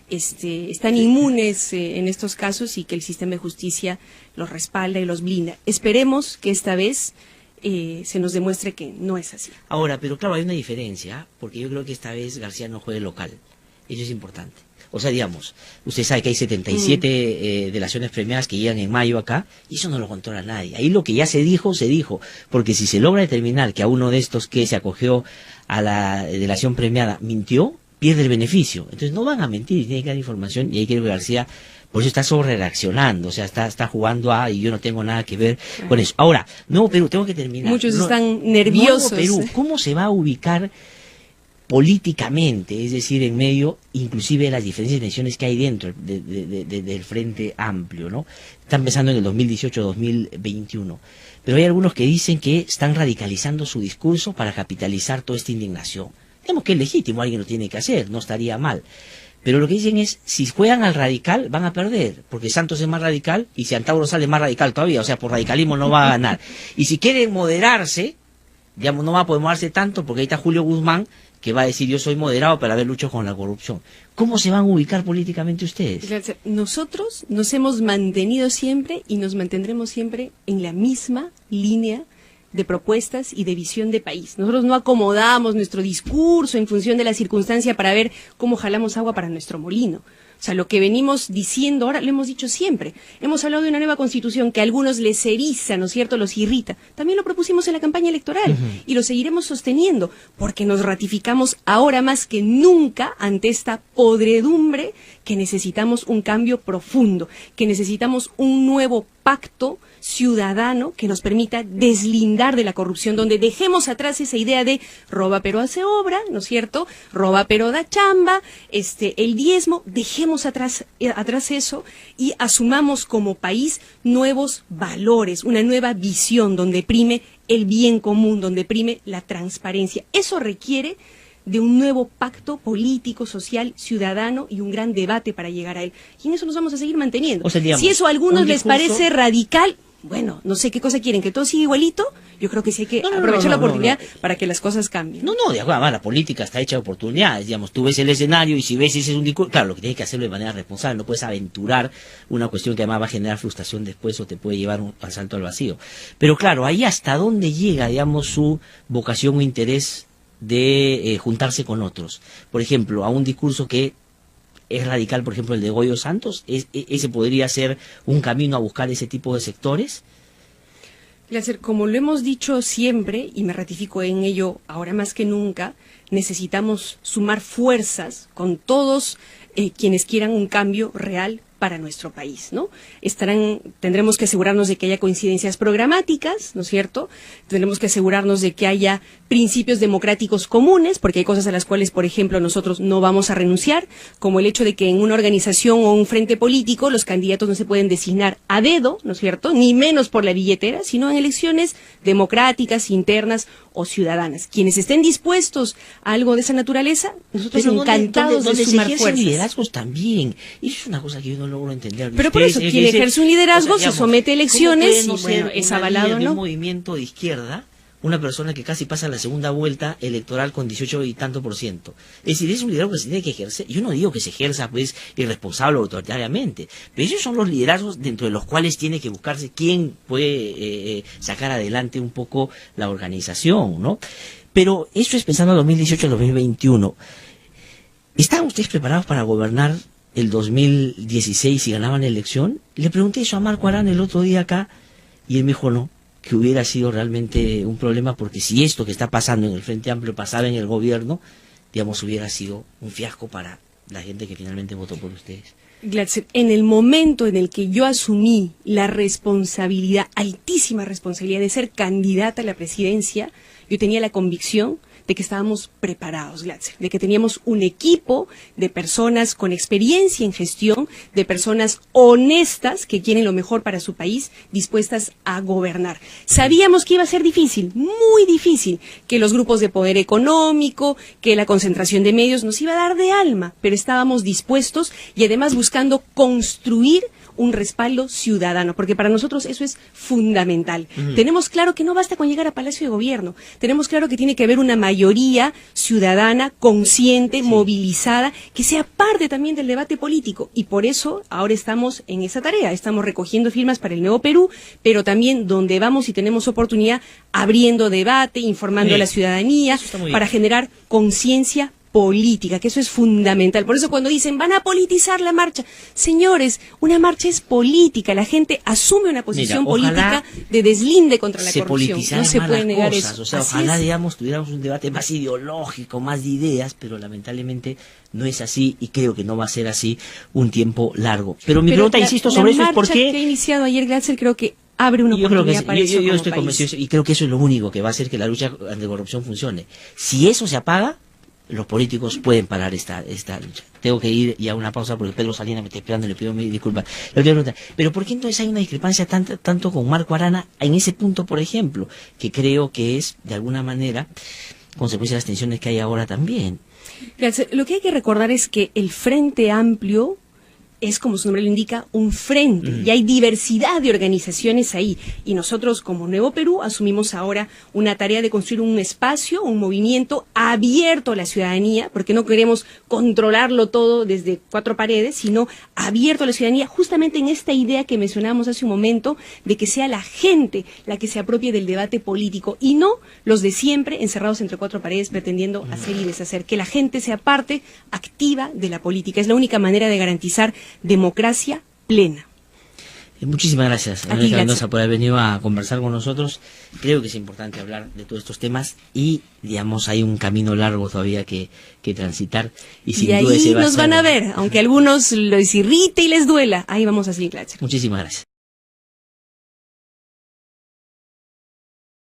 están inmunes en estos casos y que el sistema de justicia los respalda y los blinda. Esperemos que esta vez se nos demuestre que no es así. Ahora, pero claro, hay una diferencia, porque yo creo que esta vez García no juega local. Eso es importante. O sea, digamos, usted sabe que hay 77 delaciones premiadas que llegan en mayo acá, y eso no lo controla nadie. Ahí lo que ya se dijo, porque si se logra determinar que a uno de estos que se acogió a la delación premiada mintió, pierde el beneficio. Entonces no van a mentir, tienen que dar información, y ahí creo que García, por eso está sobre reaccionando, o sea, está jugando y yo no tengo nada que ver con eso. Ahora, Nuevo Perú, tengo que terminar. Muchos están nerviosos. Nuevo Perú, ¿cómo se va a ubicar políticamente, es decir, en medio inclusive de las diferentes tensiones que hay dentro del Frente Amplio, ¿no? Están pensando en el 2018-2021, pero hay algunos que dicen que están radicalizando su discurso para capitalizar toda esta indignación. Digamos que es legítimo, alguien lo tiene que hacer, no estaría mal. Pero lo que dicen es, si juegan al radical, van a perder, porque Santos es más radical y si Antauro sale más radical todavía, o sea, por radicalismo no va a ganar. Y si quieren moderarse, digamos, no va a poder moderarse tanto, porque ahí está Julio Guzmán, que va a decir yo soy moderado para haber luchado con la corrupción. ¿Cómo se van a ubicar políticamente ustedes? Nosotros nos hemos mantenido siempre y nos mantendremos siempre en la misma línea de propuestas y de visión de país. Nosotros no acomodamos nuestro discurso en función de la circunstancia para ver cómo jalamos agua para nuestro molino. O sea, lo que venimos diciendo ahora, lo hemos dicho siempre. Hemos hablado de una nueva constitución que a algunos les eriza, ¿no es cierto?, los irrita. También lo propusimos en la campaña electoral y lo seguiremos sosteniendo porque nos ratificamos ahora más que nunca ante esta podredumbre que necesitamos un cambio profundo, que necesitamos un nuevo pacto ciudadano que nos permita deslindar de la corrupción, donde dejemos atrás esa idea de roba pero hace obra, ¿no es cierto?, roba pero da chamba, el diezmo, dejemos atrás eso y asumamos como país nuevos valores, una nueva visión donde prime el bien común, donde prime la transparencia. Eso requiere de un nuevo pacto político, social, ciudadano y un gran debate para llegar a él. Y en eso nos vamos a seguir manteniendo. O sea, digamos, si eso a algunos les parece radical, bueno, no sé qué cosa quieren, que todo siga igualito. Yo creo que sí hay que aprovechar la oportunidad para que las cosas cambien. De acuerdo, la política está hecha de oportunidades, digamos, tú ves el escenario y si ves ese es un discurso, claro, lo que tienes que hacerlo de manera responsable, no puedes aventurar una cuestión que además va a generar frustración después o te puede llevar al salto al vacío. Pero claro, ahí hasta dónde llega, digamos, su vocación o interés de juntarse con otros. Por ejemplo, a un discurso que es radical, por ejemplo, el de Goyo Santos, ¿ese podría ser un camino a buscar ese tipo de sectores? Como lo hemos dicho siempre, y me ratifico en ello ahora más que nunca, necesitamos sumar fuerzas con todos quienes quieran un cambio real para nuestro país, ¿no? Tendremos que asegurarnos de que haya coincidencias programáticas, ¿no es cierto? Tendremos que asegurarnos de que haya principios democráticos comunes, porque hay cosas a las cuales, por ejemplo, nosotros no vamos a renunciar, como el hecho de que en una organización o un frente político los candidatos no se pueden designar a dedo, ¿no es cierto?, ni menos por la billetera, sino en elecciones democráticas, internas o ciudadanas. Quienes estén dispuestos a algo de esa naturaleza, nosotros encantados de sumar se fuerzas. liderazgos también. Eso es una cosa que yo no logro entender. Pero por eso, quien ejerce un liderazgo se somete a elecciones y bueno, es avalado, ¿no? De un movimiento de izquierda, una persona que casi pasa la segunda vuelta electoral con 18 y tanto %. Es decir, es un liderazgo que se tiene que ejercer. Yo no digo que se ejerza pues irresponsable o autoritariamente, pero esos son los liderazgos dentro de los cuales tiene que buscarse quién puede sacar adelante un poco la organización, ¿no? Pero eso es pensando en 2018-2021. ¿Están ustedes preparados para gobernar el 2016 si ganaban la elección? Le pregunté eso a Marco Arana el otro día acá y él me dijo no, que hubiera sido realmente un problema porque si esto que está pasando en el Frente Amplio pasara en el gobierno, digamos, hubiera sido un fiasco para la gente que finalmente votó por ustedes. Gladstone, en el momento en el que yo asumí la responsabilidad, altísima responsabilidad de ser candidata a la presidencia, yo tenía la convicción de que estábamos preparados, Gladstone, de que teníamos un equipo de personas con experiencia en gestión, de personas honestas que quieren lo mejor para su país, dispuestas a gobernar. Sabíamos que iba a ser difícil, muy difícil, que los grupos de poder económico, que la concentración de medios nos iba a dar de alma, pero estábamos dispuestos y además buscando construir un respaldo ciudadano, porque para nosotros eso es fundamental. Tenemos claro que no basta con llegar a Palacio de Gobierno, tenemos claro que tiene que haber una mayoría ciudadana, consciente, movilizada, que sea parte también del debate político, y por eso ahora estamos en esa tarea, estamos recogiendo firmas para el Nuevo Perú, pero también donde vamos y tenemos oportunidad, abriendo debate, informando a la ciudadanía, para generar conciencia política, que eso es fundamental. Por eso cuando dicen, van a politizar la marcha, señores, una marcha es política, la gente asume una posición política de deslinde contra la corrupción. No se puede negar eso. O sea, ojalá, digamos, tuviéramos un debate más ideológico, más de ideas, pero lamentablemente no es así y creo que no va a ser así un tiempo largo. Pero mi pregunta, insisto, sobre eso es por qué... La marcha que ha iniciado ayer Glatzel creo que abre una oportunidad para eso. Yo estoy convencido y creo que eso es lo único que va a hacer que la lucha anticorrupción funcione. Si eso se apaga, los políticos pueden parar esta lucha. Tengo que ir ya a una pausa porque Pedro Salinas me está esperando y le pido disculpas. Pero ¿por qué entonces hay una discrepancia tanto con Marco Arana en ese punto, por ejemplo? Que creo que es, de alguna manera, consecuencia de las tensiones que hay ahora también. Lo que hay que recordar es que el Frente Amplio es, como su nombre lo indica, un frente, y hay diversidad de organizaciones ahí, y nosotros como Nuevo Perú asumimos ahora una tarea de construir un espacio, un movimiento abierto a la ciudadanía, porque no queremos controlarlo todo desde cuatro paredes, sino abierto a la ciudadanía, justamente en esta idea que mencionábamos hace un momento, de que sea la gente la que se apropie del debate político, y no los de siempre encerrados entre cuatro paredes pretendiendo hacer y deshacer, que la gente sea parte activa de la política, es la única manera de garantizar democracia plena. Muchísimas gracias, Verónica Mendoza, por haber venido a conversar con nosotros. Creo que es importante hablar de todos estos temas y, digamos, hay un camino largo todavía que transitar. Y sin duda ahí nos van a ver, aunque a algunos les irrite y les duela, ahí vamos a seguir, Glatzel. Muchísimas gracias.